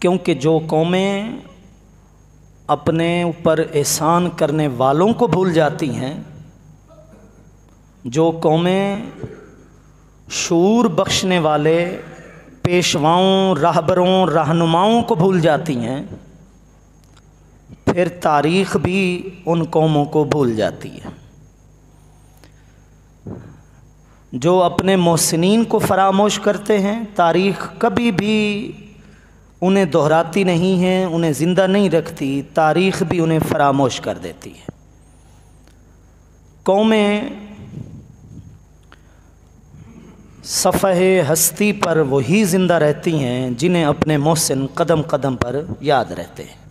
کیونکہ جو قومیں اپنے اوپر احسان کرنے والوں کو بھول جاتی ہیں، جو قومیں شعور بخشنے والے پیشواؤں، راہبروں، رہنماؤں کو بھول جاتی ہیں، پھر تاریخ بھی ان قوموں کو بھول جاتی ہے۔ جو اپنے محسنین کو فراموش کرتے ہیں، تاریخ کبھی بھی انہیں دہراتی نہیں ہے، انہیں زندہ نہیں رکھتی، تاریخ بھی انہیں فراموش کر دیتی ہے۔ قومیں صفحہ ہستی پر وہی زندہ رہتی ہیں جنہیں اپنے محسن قدم قدم پر یاد رہتے ہیں۔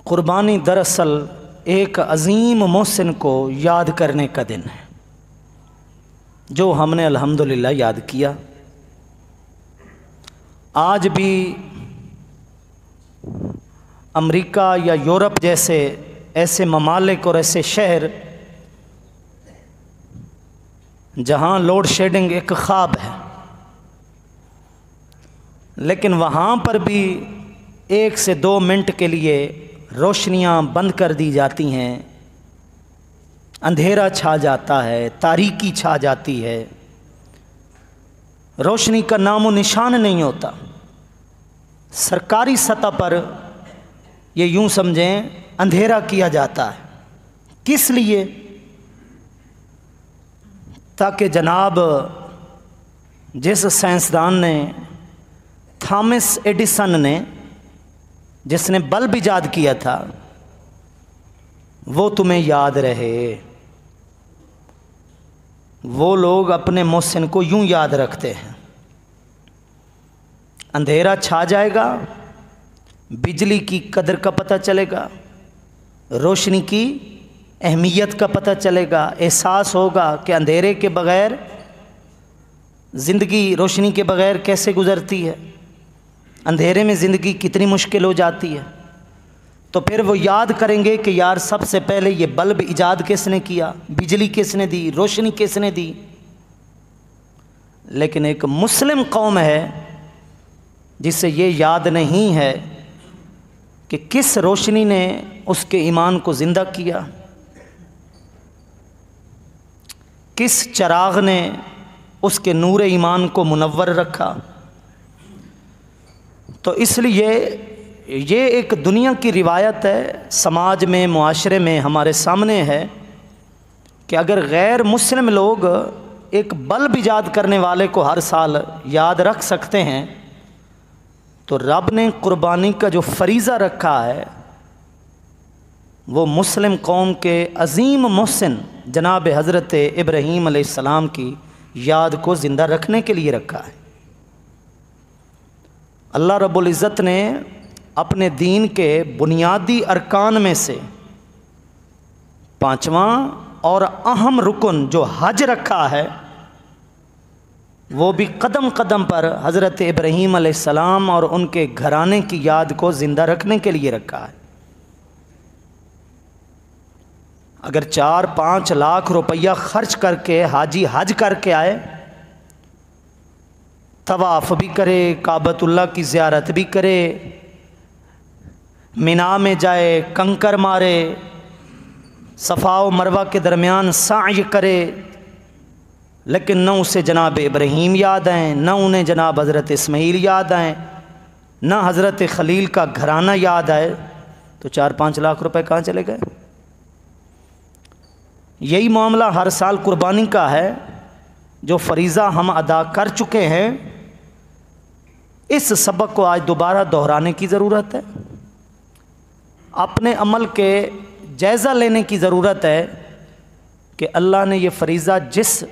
قربانی دراصل ایک عظیم محسن کو یاد کرنے کا دن ہے، جو ہم نے الحمدللہ یاد کیا۔ آج بھی امریکہ یا یورپ جیسے ایسے ممالک اور ایسے شہر جہاں لوڈ شیڈنگ ایک خواب ہے، لیکن وہاں پر بھی 1 سے 2 منٹ کے لیے روشنیاں بند کر دی جاتی ہیں، اندھیرا چھا جاتا ہے، تاریکی چھا جاتی ہے، روشنی کا نام و نشان نہیں ہوتا۔ سرکاری سطح پر یہ یوں سمجھیں اندھیرا کیا جاتا ہے۔ کس لیے؟ تاکہ جناب جس سائنسدان نے، تھامس ایڈیسن نے، جس نے بلب ایجاد کیا تھا، وہ تمہیں یاد رہے۔ وہ لوگ اپنے محسن کو یوں یاد رکھتے ہیں۔ اندھیرا چھا جائے گا، بجلی کی قدر کا پتہ چلے گا، روشنی کی اہمیت کا پتہ چلے گا، احساس ہوگا کہ اندھیرے کے بغیر زندگی روشنی کے بغیر کیسے گزرتی ہے، اندھیرے میں زندگی کتنی مشکل ہو جاتی ہے۔ تو پھر وہ یاد کریں گے کہ یار سب سے پہلے یہ بلب ایجاد کس نے کیا، بجلی کس نے دی، روشنی کس نے دی۔ لیکن ایک مسلم قوم ہے جسے یہ یاد نہیں ہے کہ کس روشنی نے اس کے ایمان کو زندہ کیا، کس چراغ نے اس کے نور ایمان کو منور رکھا۔ تو اس لیے یہ ایک دنیا کی روایت ہے، سماج میں، معاشرے میں ہمارے سامنے ہے کہ اگر غیر مسلم لوگ ایک بلب ایجاد کرنے والے کو ہر سال یاد رکھ سکتے ہیں، تو رب نے قربانی کا جو فریضہ رکھا ہے وہ مسلم قوم کے عظیم محسن جناب حضرت ابراہیم علیہ السلام کی یاد کو زندہ رکھنے کے لیے رکھا ہے۔ اللہ رب العزت نے اپنے دین کے بنیادی ارکان میں سے 5واں اور اہم رکن جو حج رکھا ہے، وہ بھی قدم قدم پر حضرت ابراہیم علیہ السلام اور ان کے گھرانے کی یاد کو زندہ رکھنے کے لیے رکھا ہے۔ اگر 4-5 لاکھ روپیہ خرچ کر کے حاجی حج کر کے آئے، طواف بھی کرے، کعبۃ اللہ کی زیارت بھی کرے، مینا میں جائے، کنکر مارے، صفا و مروہ کے درمیان سعی کرے، لیکن نہ اسے جناب ابراہیم یاد آئیں، نہ انہیں جناب حضرت اسماعیل یاد آئیں، نہ حضرت خلیل کا گھرانہ یاد آئے، تو 4-5 لاکھ روپے کہاں چلے گئے؟ یہی معاملہ ہر سال قربانی کا ہے، جو فریضہ ہم ادا کر چکے ہیں۔ اس سبق کو آج دوبارہ دہرانے کی ضرورت ہے، اپنے عمل کے جائزہ لینے کی ضرورت ہے کہ اللہ نے یہ فریضہ جس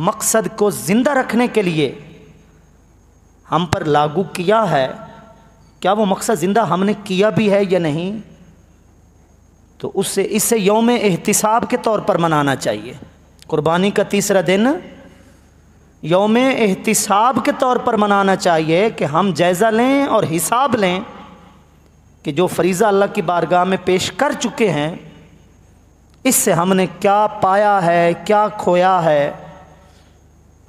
مقصد کو زندہ رکھنے کے لیے ہم پر لاگو کیا ہے، کیا وہ مقصد زندہ ہم نے کیا بھی ہے یا نہیں؟ تو اسے یوم احتساب کے طور پر منانا چاہیے۔ قربانی کا 3را دن یوم احتساب کے طور پر منانا چاہیے کہ ہم جائزہ لیں اور حساب لیں کہ جو فریضہ اللہ کی بارگاہ میں پیش کر چکے ہیں، اس سے ہم نے کیا پایا ہے، کیا کھویا ہے،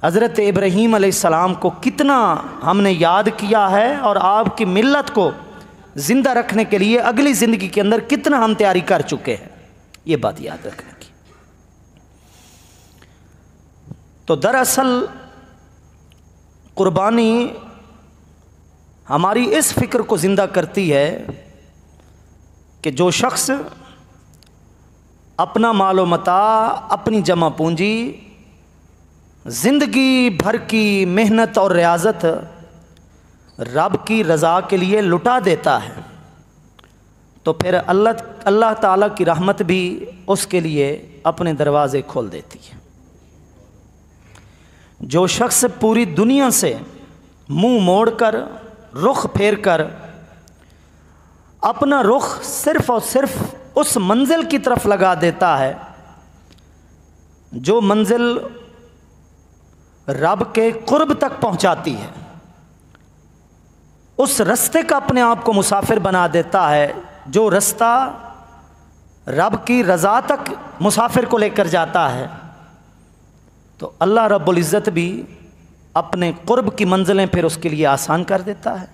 حضرت ابراہیم علیہ السلام کو کتنا ہم نے یاد کیا ہے، اور آپ کی ملت کو زندہ رکھنے کے لیے اگلی زندگی کے اندر کتنا ہم تیاری کر چکے ہیں، یہ بات یاد رکھنے کی۔ تو دراصل قربانی ہماری اس فکر کو زندہ کرتی ہے کہ جو شخص اپنا مال و متاع، اپنی جمع پونجی، زندگی بھر کی محنت اور ریاضت رب کی رضا کے لیے لٹا دیتا ہے، تو پھر اللہ تعالیٰ کی رحمت بھی اس کے لیے اپنے دروازے کھول دیتی ہے۔ جو شخص پوری دنیا سے منہ موڑ کر، رخ پھیر کر، اپنا رخ صرف اور صرف اس منزل کی طرف لگا دیتا ہے جو منزل رب کے قرب تک پہنچاتی ہے، اس رستے کا اپنے آپ کو مسافر بنا دیتا ہے جو رستہ رب کی رضا تک مسافر کو لے کر جاتا ہے، تو اللہ رب العزت بھی اپنے قرب کی منزلیں پھر اس کے لیے آسان کر دیتا ہے۔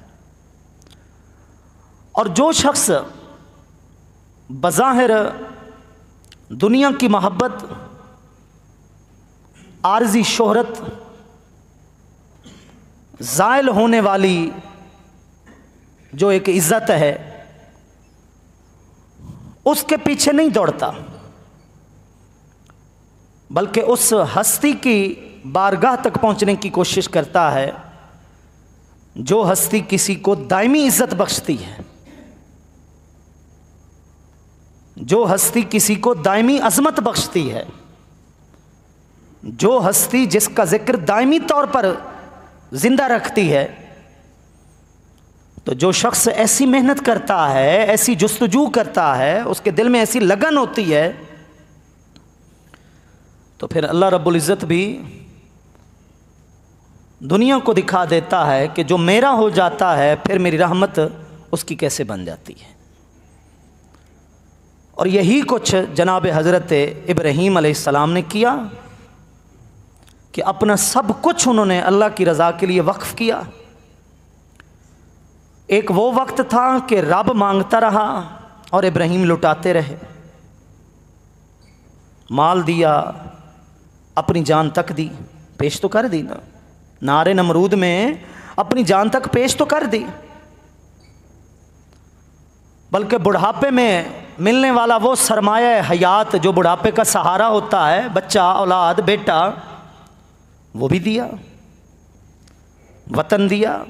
اور جو شخص بظاہر دنیا کی محبت، عارضی شہرت، زائل ہونے والی جو ایک عزت ہے، اس کے پیچھے نہیں دوڑتا، بلکہ اس ہستی کی بارگاہ تک پہنچنے کی کوشش کرتا ہے جو ہستی کسی کو دائمی عزت بخشتی ہے، جو ہستی کسی کو دائمی عظمت بخشتی ہے، جو ہستی جس کا ذکر دائمی طور پر زندہ رکھتی ہے۔ تو جو شخص ایسی محنت کرتا ہے، ایسی جستجو کرتا ہے، اس کے دل میں ایسی لگن ہوتی ہے، تو پھر اللہ رب العزت بھی دنیا کو دکھا دیتا ہے کہ جو میرا ہو جاتا ہے پھر میری رحمت اس کی کیسے بن جاتی ہے۔ اور یہی کچھ جناب حضرت ابراہیم علیہ السلام نے کیا کہ اپنا سب کچھ انہوں نے اللہ کی رضا کے لیے وقف کیا۔ ایک وہ وقت تھا کہ رب مانگتا رہا اور ابراہیم لٹاتے رہے، مال دیا، اپنی جان تک دی، پیش تو کر دی نا، نار نمرود میں اپنی جان تک پیش تو کر دی، بلکہ بڑھاپے میں ملنے والا وہ سرمایہ حیات جو بڑھاپے کا سہارا ہوتا ہے، بچہ، اولاد، بیٹا، وہ بھی دیا، وطن دیا،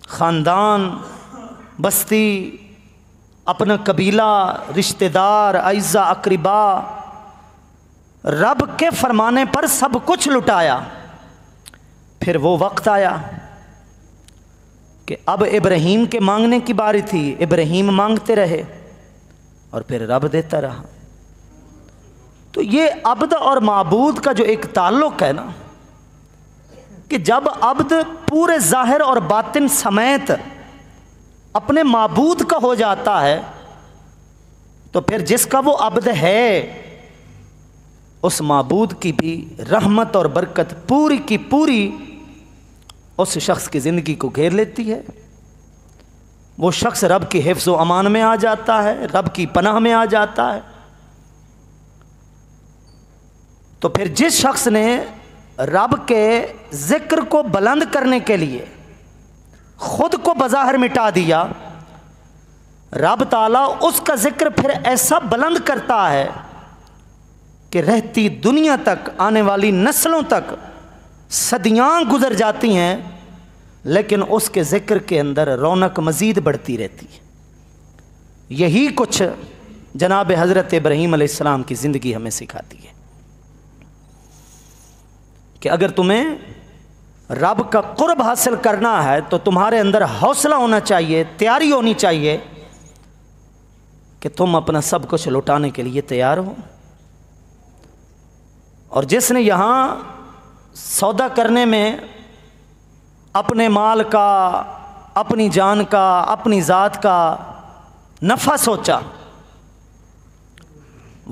خاندان، بستی، اپنا قبیلہ، رشتہ دار، اعزا اقربا، رب کے فرمانے پر سب کچھ لٹایا۔ پھر وہ وقت آیا کہ اب ابراہیم کے مانگنے کی باری تھی، ابراہیم مانگتے رہے اور پھر رب دیتا رہا۔ تو یہ عبد اور معبود کا جو ایک تعلق ہے نا، کہ جب عبد پورے ظاہر اور باطن سمیت اپنے معبود کا ہو جاتا ہے، تو پھر جس کا وہ عبد ہے اس معبود کی بھی رحمت اور برکت پوری کی پوری اس شخص کی زندگی کو گھیر لیتی ہے۔ وہ شخص رب کی حفظ و امان میں آ جاتا ہے، رب کی پناہ میں آ جاتا ہے۔ تو پھر جس شخص نے رب کے ذکر کو بلند کرنے کے لیے خود کو بظاہر مٹا دیا، رب تعالیٰ اس کا ذکر پھر ایسا بلند کرتا ہے کہ رہتی دنیا تک، آنے والی نسلوں تک صدیاں گزر جاتی ہیں، لیکن اس کے ذکر کے اندر رونق مزید بڑھتی رہتی ہے۔ یہی کچھ جناب حضرت ابراہیم علیہ السلام کی زندگی ہمیں سکھاتی ہے کہ اگر تمہیں رب کا قرب حاصل کرنا ہے تو تمہارے اندر حوصلہ ہونا چاہیے، تیاری ہونی چاہیے کہ تم اپنا سب کچھ لوٹانے کے لیے تیار ہو۔ اور جس نے یہاں سودا کرنے میں اپنے مال کا، اپنی جان کا، اپنی ذات کا نفع سوچا،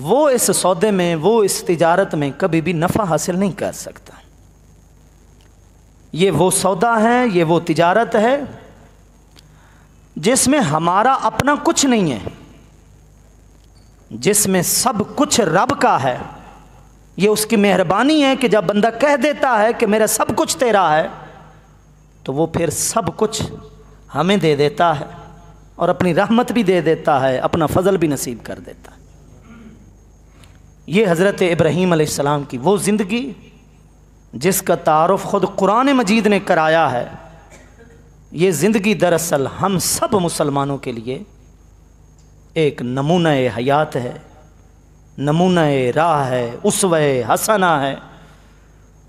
وہ اس سودے میں، وہ اس تجارت میں کبھی بھی نفع حاصل نہیں کر سکتا۔ یہ وہ سودا ہے، یہ وہ تجارت ہے جس میں ہمارا اپنا کچھ نہیں ہے، جس میں سب کچھ رب کا ہے۔ یہ اس کی مہربانی ہے کہ جب بندہ کہہ دیتا ہے کہ میرا سب کچھ تیرا ہے، تو وہ پھر سب کچھ ہمیں دے دیتا ہے اور اپنی رحمت بھی دے دیتا ہے، اپنا فضل بھی نصیب کر دیتا ہے۔ یہ حضرت ابراہیم علیہ السلام کی وہ زندگی جس کا تعارف خود قرآن مجید نے کرایا ہے، یہ زندگی دراصل ہم سب مسلمانوں کے لیے ایک نمونہ حیات ہے، نمونہ راہ ہے، اسوہ حسنہ ہے۔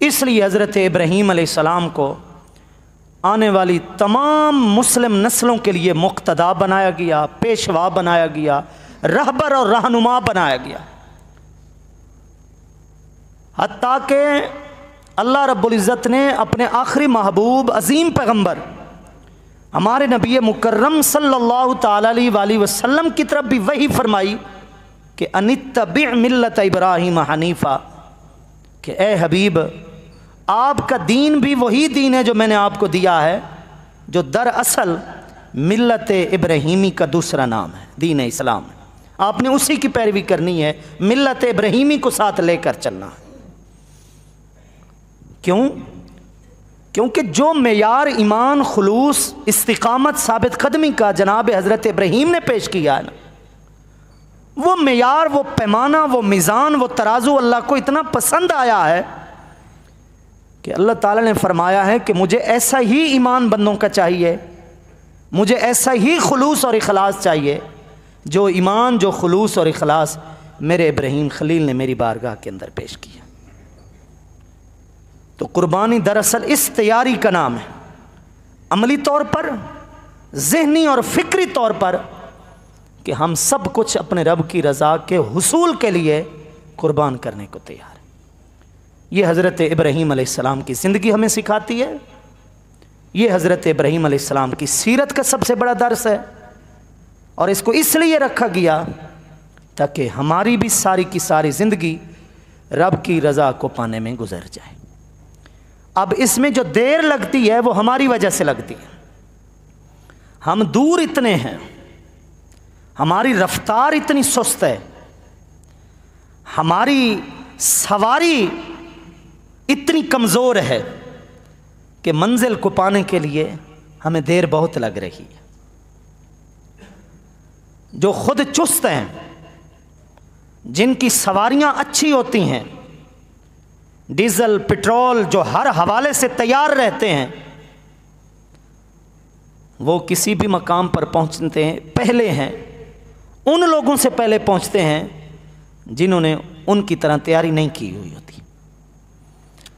اس لیے حضرت ابراہیم علیہ السلام کو آنے والی تمام مسلم نسلوں کے لیے مقتدا بنایا گیا، پیشوا بنایا گیا، رہبر اور رہنما بنایا گیا، حتیٰ کہ اللہ رب العزت نے اپنے آخری محبوب عظیم پیغمبر ہمارے نبی مکرم صلی اللہ تعالی علیہ وآلہ وسلم کی طرف بھی وحی فرمائی کہ انتبع ملت ابراہیم حنیفہ، کہ اے حبیب آپ کا دین بھی وہی دین ہے جو میں نے آپ کو دیا ہے، جو دراصل ملت ابراہیمی کا دوسرا نام ہے، دین اسلام ہے۔ آپ نے اسی کی پیروی کرنی ہے، ملت ابراہیمی کو ساتھ لے کر چلنا ہے۔ کیوں؟ کیونکہ جو معیار ایمان، خلوص، استقامت، ثابت قدمی کا جناب حضرت ابراہیم نے پیش کیا ہے نا، وہ معیار، وہ پیمانہ، وہ میزان، وہ ترازو اللہ کو اتنا پسند آیا ہے کہ اللہ تعالیٰ نے فرمایا ہے کہ مجھے ایسا ہی ایمان بندوں کا چاہیے، مجھے ایسا ہی خلوص اور اخلاص چاہیے جو ایمان، جو خلوص اور اخلاص میرے ابراہیم خلیل نے میری بارگاہ کے اندر پیش کیا۔ تو قربانی دراصل اس تیاری کا نام ہے، عملی طور پر، ذہنی اور فکری طور پر، کہ ہم سب کچھ اپنے رب کی رضا کے حصول کے لیے قربان کرنے کو تیار ہیں۔ یہ حضرت ابراہیم علیہ السلام کی زندگی ہمیں سکھاتی ہے، یہ حضرت ابراہیم علیہ السلام کی سیرت کا سب سے بڑا درس ہے، اور اس کو اس لیے رکھا گیا تاکہ ہماری بھی ساری کی ساری زندگی رب کی رضا کو پانے میں گزر جائے۔ اب اس میں جو دیر لگتی ہے وہ ہماری وجہ سے لگتی ہے، ہم دور اتنے ہیں، ہماری رفتار اتنی سست ہے، ہماری سواری اتنی کمزور ہے کہ منزل کو پانے کے لیے ہمیں دیر بہت لگ رہی ہے۔ جو خود چست ہیں، جن کی سواریاں اچھی ہوتی ہیں، ڈیزل پٹرول جو ہر حوالے سے تیار رہتے ہیں، وہ کسی بھی مقام پر پہنچتے ہیں پہلے ہیں، ان لوگوں سے پہلے پہنچتے ہیں جنہوں نے ان کی طرح تیاری نہیں کی ہوئی ہوتی۔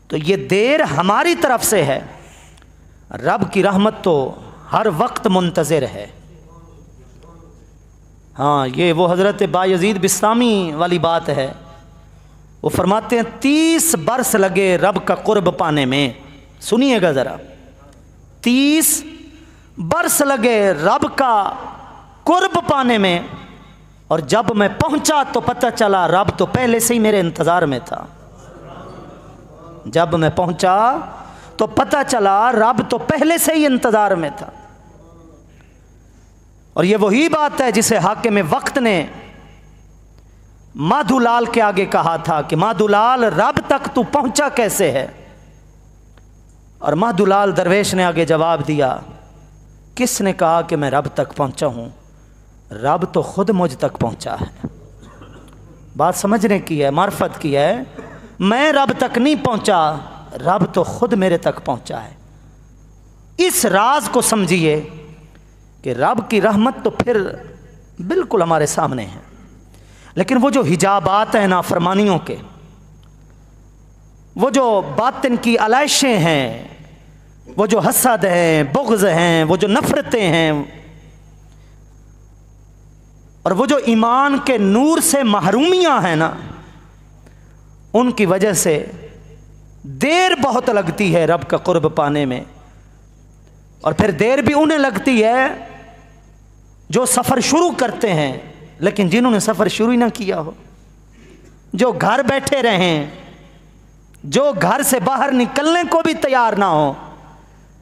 تو یہ دیر ہماری طرف سے ہے، رب کی رحمت تو ہر وقت منتظر ہے۔ ہاں، یہ وہ حضرت بایزید بسطامی والی بات ہے، وہ فرماتے ہیں 30 برس لگے رب کا قرب پانے میں۔ سنیے گا ذرا، 30 برس لگے رب کا قرب پانے میں، اور جب میں پہنچا تو پتہ چلا رب تو پہلے سے ہی میرے انتظار میں تھا۔ جب میں پہنچا تو پتہ چلا رب تو پہلے سے ہی انتظار میں تھا۔ اور یہ وہی بات ہے جسے حاکم وقت نے مادھو لال کے آگے کہا تھا کہ مادھو لال رب تک تو پہنچا کیسے ہے؟ اور مادھو لال درویش نے آگے جواب دیا، کس نے کہا کہ میں رب تک پہنچا ہوں؟ رب تو خود مجھ تک پہنچا ہے۔ بات سمجھنے کی ہے، معرفت کی ہے، میں رب تک نہیں پہنچا، رب تو خود میرے تک پہنچا ہے۔ اس راز کو سمجھیے کہ رب کی رحمت تو پھر بالکل ہمارے سامنے ہے، لیکن وہ جو حجابات ہیں نافرمانیوں کے، وہ جو باطن کی علائشیں ہیں، وہ جو حسد ہیں، بغض ہیں، وہ جو نفرتیں ہیں، اور وہ جو ایمان کے نور سے محرومیاں ہیں نا، ان کی وجہ سے دیر بہت لگتی ہے رب کا قرب پانے میں۔ اور پھر دیر بھی انہیں لگتی ہے جو سفر شروع کرتے ہیں، لیکن جنہوں نے سفر شروع ہی نہ کیا ہو، جو گھر بیٹھے رہیں، جو گھر سے باہر نکلنے کو بھی تیار نہ ہو،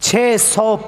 600